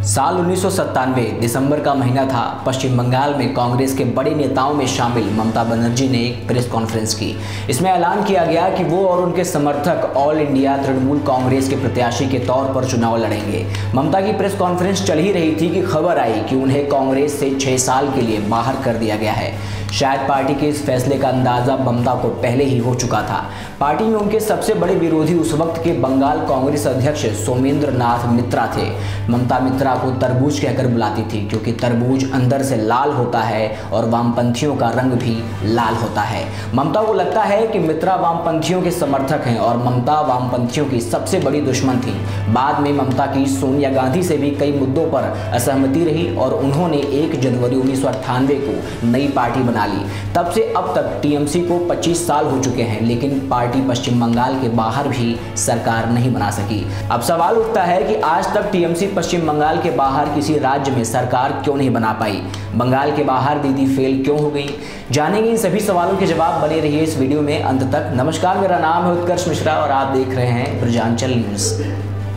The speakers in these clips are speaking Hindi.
साल 1997 दिसंबर का महीना था। पश्चिम बंगाल में कांग्रेस के बड़े नेताओं में शामिल ममता बनर्जी ने एक प्रेस कॉन्फ्रेंस की। इसमें ऐलान किया गया कि वो और उनके समर्थक ऑल इंडिया तृणमूल कांग्रेस के प्रत्याशी के तौर पर चुनाव लड़ेंगे। ममता की प्रेस कॉन्फ्रेंस चल ही रही थी कि खबर आई कि उन्हें कांग्रेस से 6 साल के लिए बाहर कर दिया गया है। शायद पार्टी के इस फैसले का अंदाजा ममता को पहले ही हो चुका था। पार्टी में उनके सबसे बड़े विरोधी उस वक्त के बंगाल कांग्रेस अध्यक्ष सोमेंद्र नाथ मित्रा थे। ममता मित्रा को तरबूज कहकर बुलाती थी क्योंकि तरबूज अंदर से लाल होता है और वामपंथियों का रंग भी लाल होता है। ममता को लगता है कि मित्रा वामपंथियों के समर्थक हैं और ममता वामपंथियों की सबसे बड़ी दुश्मन थी। बाद में ममता की सोनिया गांधी से भी कई मुद्दों पर असहमति रही और उन्होंने 1 जनवरी 1998 को नई पार्टी बना ली। तब से अब तक टीएमसी को 25 साल हो चुके हैं, लेकिन पार्टी पश्चिम बंगाल के बाहर भी सरकार नहीं बना सकी। अब सवाल उठता है कि आज तक टीएमसी पश्चिम बंगाल के बाहर किसी राज्य में सरकार क्यों नहीं बना पाई? बंगाल के बाहर दीदी फेल क्यों हो गई? जानेंगे इन सभी सवालों के जवाब। बने रहिए इस वीडियो में अंत तक। नमस्कार, मेरा नाम है उत्कर्ष मिश्रा और आप देख रहे हैं ब्रजांचल न्यूज।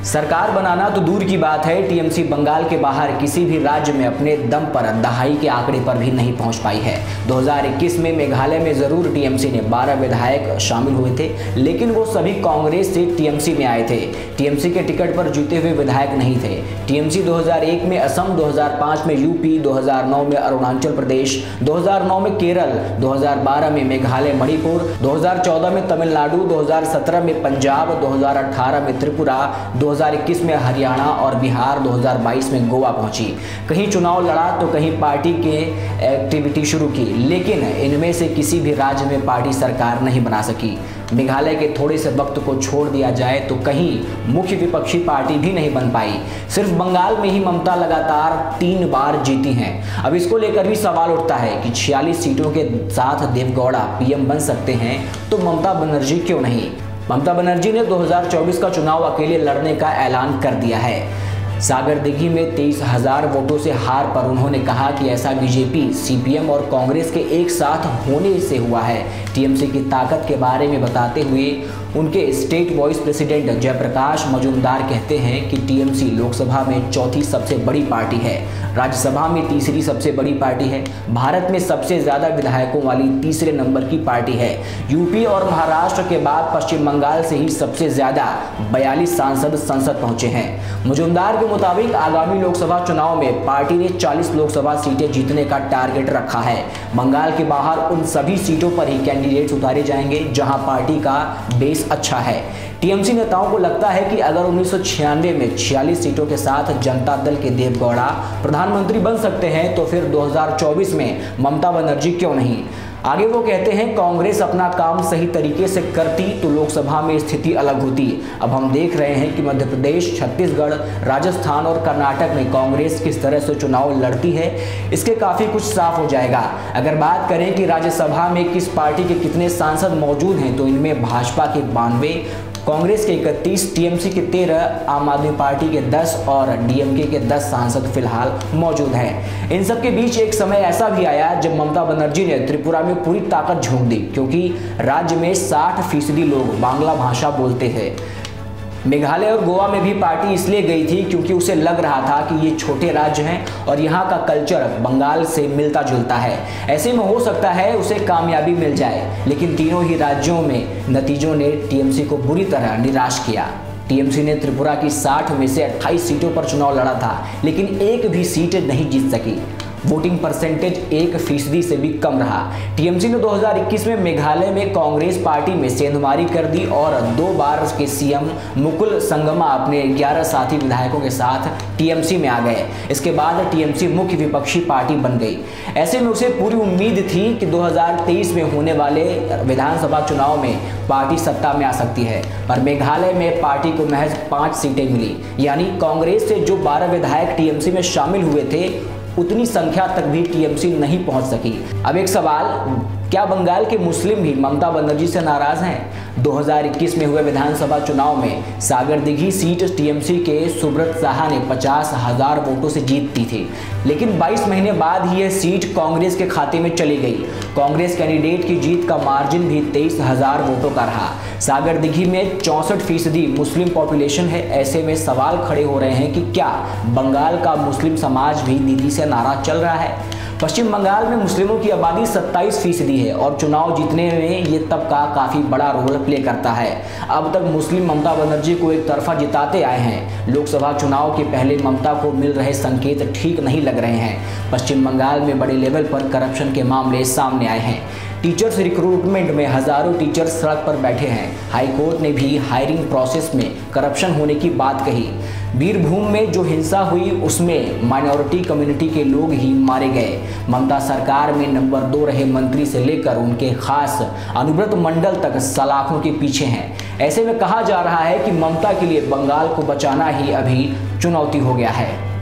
सरकार बनाना तो दूर की बात है, टीएमसी बंगाल के बाहर किसी भी राज्य में अपने दम पर दहाई के आंकड़े पर भी नहीं पहुंच पाई है। 2021 में मेघालय में जरूर टीएमसी ने 12 विधायक शामिल हुए थे, लेकिन वो सभी कांग्रेस से टीएमसी में आए थे। टीएमसी के टिकट पर जीते हुए विधायक नहीं थे। टीएमसी 2001 में असम, 2005 में यूपी, 2009 में अरुणाचल प्रदेश, 2009 में केरल, 2012 में मेघालय मणिपुर, 2014 में तमिलनाडु, 2017 में पंजाब, 2018 में त्रिपुरा, 2021 में हरियाणा और बिहार, 2022 में गोवा पहुंची। कहीं चुनाव लड़ा तो कहीं पार्टी के एक्टिविटी शुरू की, लेकिन इनमें से किसी भी राज्य में पार्टी सरकार नहीं बना सकी। मेघालय के थोड़े से वक्त को छोड़ दिया जाए तो कहीं मुख्य विपक्षी पार्टी भी नहीं बन पाई। सिर्फ बंगाल में ही ममता लगातार 3 बार जीती हैं। अब इसको लेकर भी सवाल उठता है कि 46 सीटों के साथ देवगौड़ा पीएम बन सकते हैं तो ममता बनर्जी क्यों नहीं? ममता बनर्जी ने 2024 का चुनाव अकेले लड़ने का ऐलान कर दिया है। सागरदिघी में 23,000 वोटों से हार पर उन्होंने कहा कि ऐसा बीजेपी, सीपीएम और कांग्रेस के एक साथ होने से हुआ है। टीएमसी की ताकत के बारे में बताते हुए उनके state vice president Jayprakash Majumdar कहते हैं कि टीएमसी लोकसभा में 4थी सबसे बड़ी पार्टी है, राज्यसभा में 3री सबसे बड़ी पार्टी है, भारत में सबसे ज्यादा विधायकों वाली 3रे नंबर की पार्टी है। यूपी और महाराष्ट्र के बाद पश्चिम बंगाल से ही सबसे ज्यादा 42 सांसद संसद पहुंचे हैं। मजूमदार के मुताबिक आगामी लोकसभा चुनाव में पार्टी ने 40 लोकसभा सीटें जीतने का टारगेट रखा है। बंगाल के बाहर उन सभी सीटों पर ही कैंडिडेट्स उतारे जाएंगे जहां पार्टी का बेस अच्छा है। टीएमसी नेताओं को लगता है कि अगर 1996 में 46 सीटों के साथ जनता दल के देवगौड़ा प्रधानमंत्री बन सकते हैं तो फिर 2024 में ममता बनर्जी क्यों नहीं? आगे वो कहते हैं कांग्रेस अपना काम सही तरीके से करती तो लोकसभा में स्थिति अलग होती। अब हम देख रहे हैं कि मध्य प्रदेश, छत्तीसगढ़, राजस्थान और कर्नाटक में कांग्रेस किस तरह से चुनाव लड़ती है, इसके काफी कुछ साफ हो जाएगा। अगर बात करें कि राज्यसभा में किस पार्टी के कितने सांसद मौजूद हैं तो इनमें भाजपा के 92, कांग्रेस के 31, टीएमसी के 13, आम आदमी पार्टी के 10 और डीएमके के 10 सांसद फिलहाल मौजूद हैं। इन सब के बीच एक समय ऐसा भी आया जब ममता बनर्जी ने त्रिपुरा में पूरी ताकत झोंक दी, क्योंकि राज्य में 60% लोग बांग्ला भाषा बोलते थे। मेघालय और गोवा में भी पार्टी इसलिए गई थी क्योंकि उसे लग रहा था कि ये छोटे राज्य हैं और यहाँ का कल्चर बंगाल से मिलता जुलता है। ऐसे में हो सकता है उसे कामयाबी मिल जाए, लेकिन तीनों ही राज्यों में नतीजों ने टीएमसी को बुरी तरह निराश किया। टीएमसी ने त्रिपुरा की 60 में से 28 सीटों पर चुनाव लड़ा था, लेकिन एक भी सीट नहीं जीत सकी। वोटिंग परसेंटेज 1% से भी कम रहा। टीएमसी ने 2021 में मेघालय में कांग्रेस पार्टी में सेंधमारी कर दी और 2 बार के सीएम मुकुल संगमा अपने 11 साथी विधायकों के साथ टीएमसी में आ गए। इसके बाद टीएमसी मुख्य विपक्षी पार्टी बन गई। ऐसे में उसे पूरी उम्मीद थी कि 2023 में होने वाले विधानसभा चुनाव में पार्टी सत्ता में आ सकती है, पर मेघालय में पार्टी को महज 5 सीटें मिली। यानी कांग्रेस से जो 12 विधायक टीएमसी में शामिल हुए थे उतनी संख्या तक भी टीएमसी नहीं पहुंच सकी। अब एक सवाल, क्या बंगाल के मुस्लिम भी ममता बनर्जी से नाराज हैं? 2021 में हुए विधानसभा चुनाव में सागरदिघी सीट टीएमसी के सुब्रत साहा ने 50,000 वोटों से जीत दी थी, लेकिन 22 महीने बाद ही यह सीट कांग्रेस के खाते में चली गई। कांग्रेस कैंडिडेट की जीत का मार्जिन भी 23,000 वोटों का रहा। सागरदिघी में 64% मुस्लिम पॉपुलेशन है। ऐसे में सवाल खड़े हो रहे हैं कि क्या बंगाल का मुस्लिम समाज भी नीति से नाराज चल रहा है? पश्चिम बंगाल में मुस्लिमों की आबादी 27% है और चुनाव जीतने में ये तबका काफी बड़ा रोल प्ले करता है। अब तक मुस्लिम ममता बनर्जी को एक तरफा जिताते आए हैं। लोकसभा चुनाव के पहले ममता को मिल रहे संकेत ठीक नहीं लग रहे हैं। पश्चिम बंगाल में बड़े लेवल पर करप्शन के मामले सामने आए हैं। टीचर्स रिक्रूटमेंट में हजारों टीचर्स सड़क पर बैठे हैं। हाईकोर्ट ने भी हायरिंग प्रोसेस में करप्शन होने की बात कही। बीरभूम में जो हिंसा हुई उसमें माइनॉरिटी कम्युनिटी के लोग ही मारे गए। ममता सरकार में नंबर 2 रहे मंत्री से लेकर उनके खास अनुव्रत मंडल तक सलाखों के पीछे हैं। ऐसे में कहा जा रहा है कि ममता के लिए बंगाल को बचाना ही अभी चुनौती हो गया है।